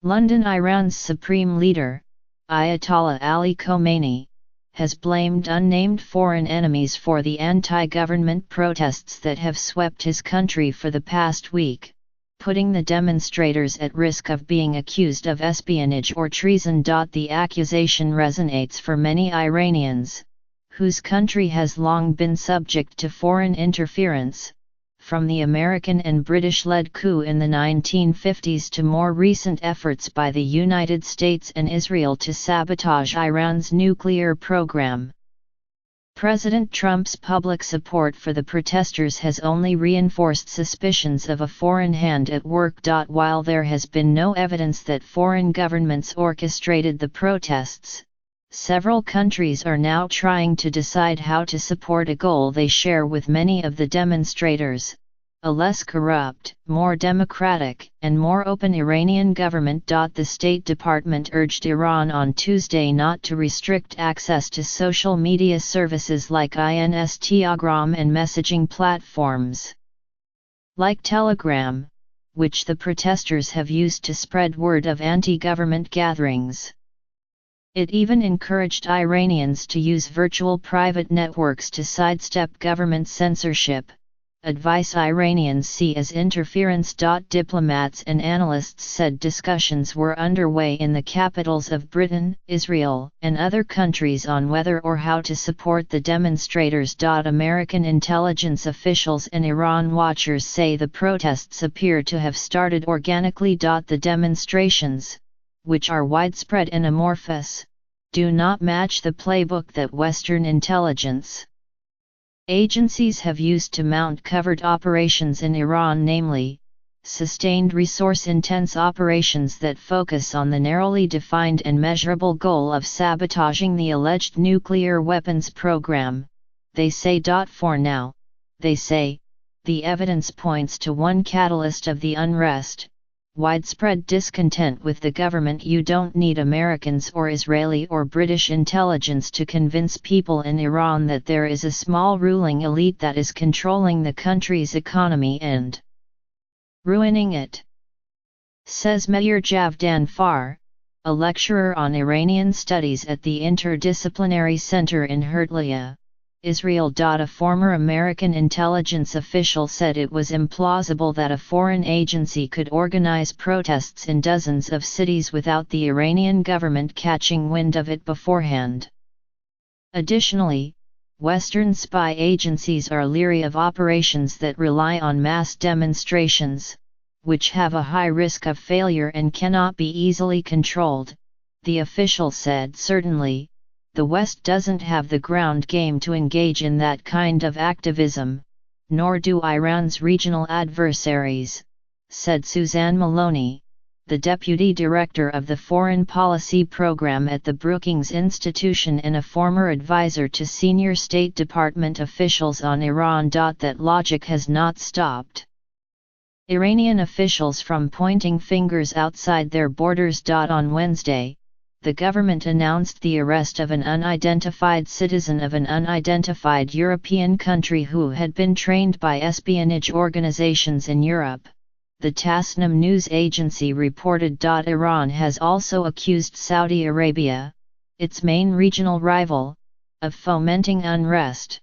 London. Iran's supreme leader, Ayatollah Ali Khomeini, has blamed unnamed foreign enemies for the anti-government protests that have swept his country for the past week, putting the demonstrators at risk of being accused of espionage or treason. The accusation resonates for many Iranians, whose country has long been subject to foreign interference, from the American and British-led coup in the 1950s to more recent efforts by the United States and Israel to sabotage Iran's nuclear program. President Trump's public support for the protesters has only reinforced suspicions of a foreign hand at work. While there has been no evidence that foreign governments orchestrated the protests, several countries are now trying to decide how to support a goal they share with many of the demonstrators: a less corrupt, more democratic, and more open Iranian government. The State Department urged Iran on Tuesday not to restrict access to social media services like Instagram and messaging platforms like Telegram, which the protesters have used to spread word of anti-government gatherings. It even encouraged Iranians to use virtual private networks to sidestep government censorship, advice Iranians see as interference. Diplomats and analysts said discussions were underway in the capitals of Britain, Israel, and other countries on whether or how to support the demonstrators. American intelligence officials and Iran watchers say the protests appear to have started organically. The demonstrations, which are widespread and amorphous, do not match the playbook that Western intelligence agencies have used to mount covert operations in Iran, namely, sustained resource-intense operations that focus on the narrowly defined and measurable goal of sabotaging the alleged nuclear weapons program, they say. For now, they say, the evidence points to one catalyst of the unrest: widespread discontent with the government. You don't need Americans or Israeli or British intelligence to convince people in Iran that there is a small ruling elite that is controlling the country's economy and ruining it, says Meir Javdan Far, a lecturer on Iranian studies at the Interdisciplinary Center in Herzliya, Israel. A former American intelligence official said it was implausible that a foreign agency could organize protests in dozens of cities without the Iranian government catching wind of it beforehand. Additionally, Western spy agencies are leery of operations that rely on mass demonstrations, which have a high risk of failure and cannot be easily controlled, the official said. Certainly, the West doesn't have the ground game to engage in that kind of activism, nor do Iran's regional adversaries, said Suzanne Maloney, the deputy director of the Foreign Policy Program at the Brookings Institution and a former advisor to senior State Department officials on Iran. That logic has not stopped Iranian officials from pointing fingers outside their borders. On Wednesday, the government announced the arrest of an unidentified citizen of an unidentified European country who had been trained by espionage organizations in Europe, the Tasnim news agency reported. Iran has also accused Saudi Arabia, its main regional rival, of fomenting unrest.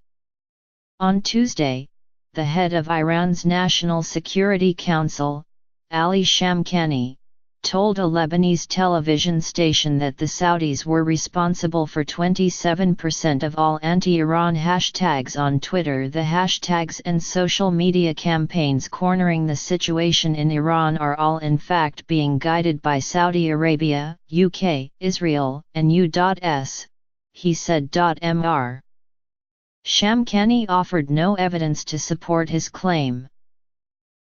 On Tuesday, the head of Iran's National Security Council, Ali Shamkhani, told a Lebanese television station that the Saudis were responsible for 27% of all anti-Iran hashtags on Twitter. The hashtags and social media campaigns cornering the situation in Iran are all in fact being guided by Saudi Arabia, UK, Israel, and U.S., he said. Mr. Shamkhani offered no evidence to support his claim.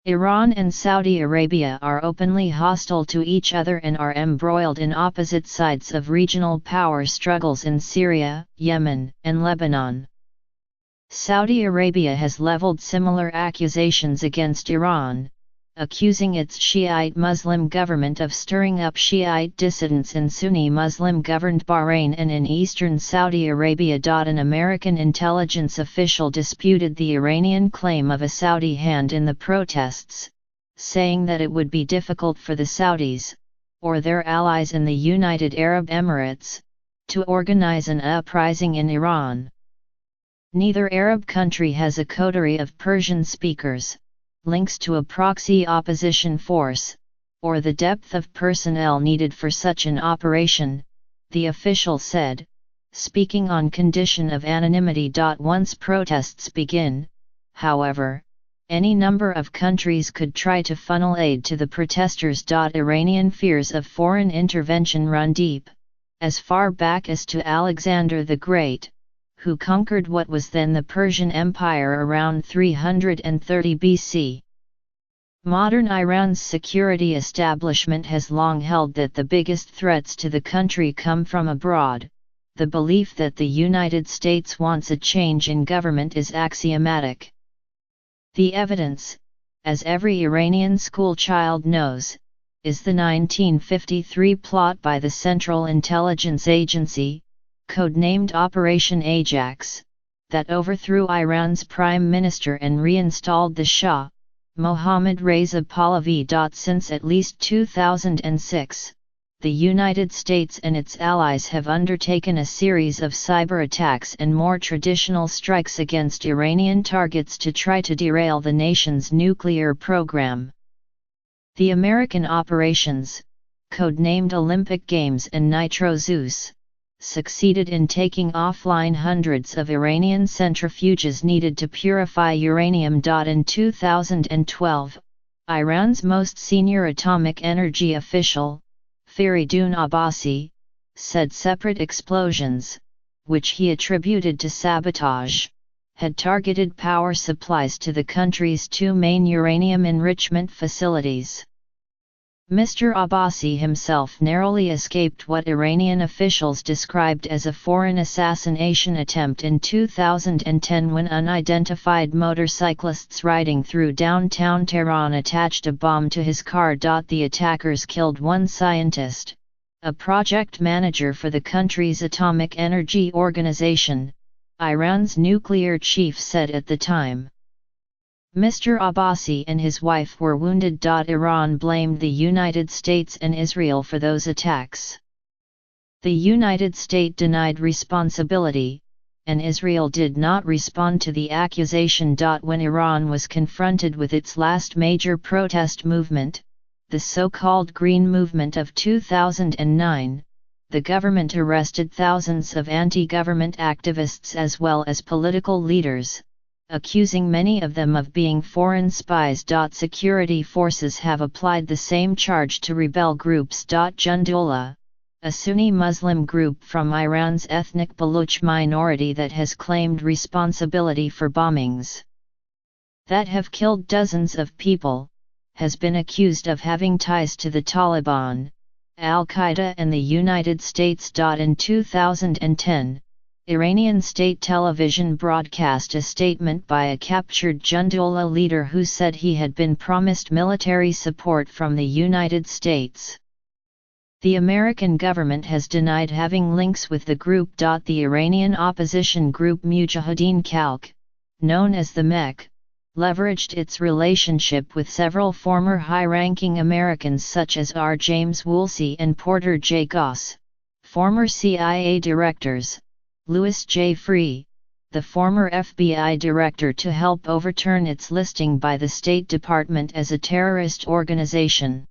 Iran and Saudi Arabia are openly hostile to each other and are embroiled in opposite sides of regional power struggles in Syria, Yemen, and Lebanon. Saudi Arabia has leveled similar accusations against Iran, accusing its Shiite Muslim government of stirring up Shiite dissidents in Sunni Muslim-governed Bahrain and in eastern Saudi Arabia. An American intelligence official disputed the Iranian claim of a Saudi hand in the protests, saying that it would be difficult for the Saudis, or their allies in the United Arab Emirates, to organize an uprising in Iran. Neither Arab country has a coterie of Persian speakers, links to a proxy opposition force, or the depth of personnel needed for such an operation, the official said, speaking on condition of anonymity. Once protests begin, however, any number of countries could try to funnel aid to the protesters. Iranian fears of foreign intervention run deep, as far back as to Alexander the Great, who conquered what was then the Persian Empire around 330 BC. Modern Iran's security establishment has long held that the biggest threats to the country come from abroad. The belief that the United States wants a change in government is axiomatic. The evidence, as every Iranian schoolchild knows, is the 1953 plot by the Central Intelligence Agency, codenamed Operation Ajax, that overthrew Iran's prime minister and reinstalled the Shah, Mohammad Reza Pahlavi. Since at least 2006, the United States and its allies have undertaken a series of cyber attacks and more traditional strikes against Iranian targets to try to derail the nation's nuclear program. The American operations, codenamed Olympic Games and Nitro Zeus, succeeded in taking offline hundreds of Iranian centrifuges needed to purify uranium. In 2012, Iran's most senior atomic energy official, Feridun Abbasi, said separate explosions, which he attributed to sabotage, had targeted power supplies to the country's two main uranium enrichment facilities. Mr. Abbasi himself narrowly escaped what Iranian officials described as a foreign assassination attempt in 2010 when unidentified motorcyclists riding through downtown Tehran attached a bomb to his car. The attackers killed one scientist, a project manager for the country's atomic energy organization, Iran's nuclear chief said at the time. Mr. Abbasi and his wife were wounded. Iran blamed the United States and Israel for those attacks. The United States denied responsibility, and Israel did not respond to the accusation. When Iran was confronted with its last major protest movement, the so-called Green Movement of 2009, the government arrested thousands of anti-government activists as well as political leaders, accusing many of them of being foreign spies. Security forces have applied the same charge to rebel groups. Jundullah, a Sunni Muslim group from Iran's ethnic Baloch minority that has claimed responsibility for bombings that have killed dozens of people, has been accused of having ties to the Taliban, Al-Qaeda and the United States. In 2010, Iranian state television broadcast a statement by a captured Jundullah leader who said he had been promised military support from the United States. The American government has denied having links with the group. The Iranian opposition group Mujahideen Khalq, known as the MEK, leveraged its relationship with several former high-ranking Americans such as R. James Woolsey and Porter J. Goss, former CIA directors, Louis J. Freeh, the former FBI director, to help overturn its listing by the State Department as a terrorist organization.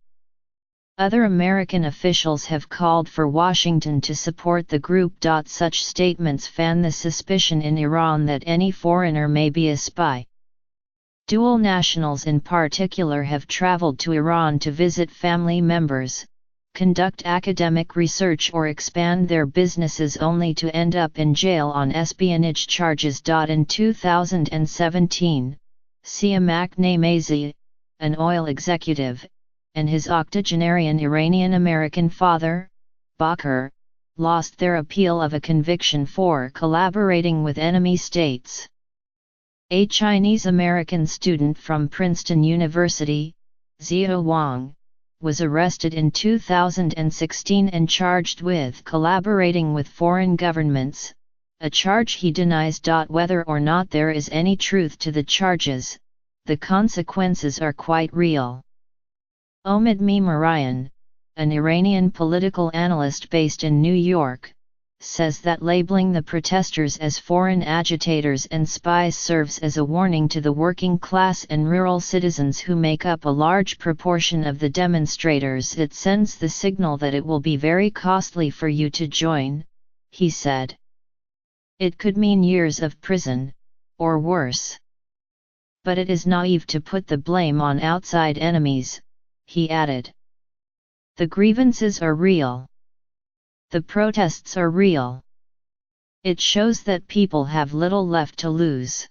Other American officials have called for Washington to support the group. Such statements fan the suspicion in Iran that any foreigner may be a spy. Dual nationals in particular have traveled to Iran to visit family members, conduct academic research or expand their businesses only to end up in jail on espionage charges. In 2017, Siamak Namazi, an oil executive, and his octogenarian Iranian-American father, Bakr, lost their appeal of a conviction for collaborating with enemy states. A Chinese-American student from Princeton University, Zhao Wang, was arrested in 2016 and charged with collaborating with foreign governments, a charge he denies. Whether or not there is any truth to the charges, the consequences are quite real. Omid Memarian, an Iranian political analyst based in New York, says that labeling the protesters as foreign agitators and spies serves as a warning to the working class and rural citizens who make up a large proportion of the demonstrators. It sends the signal that it will be very costly for you to join, he said. It could mean years of prison, or worse. But it is naive to put the blame on outside enemies, he added. The grievances are real. The protests are real. It shows that people have little left to lose.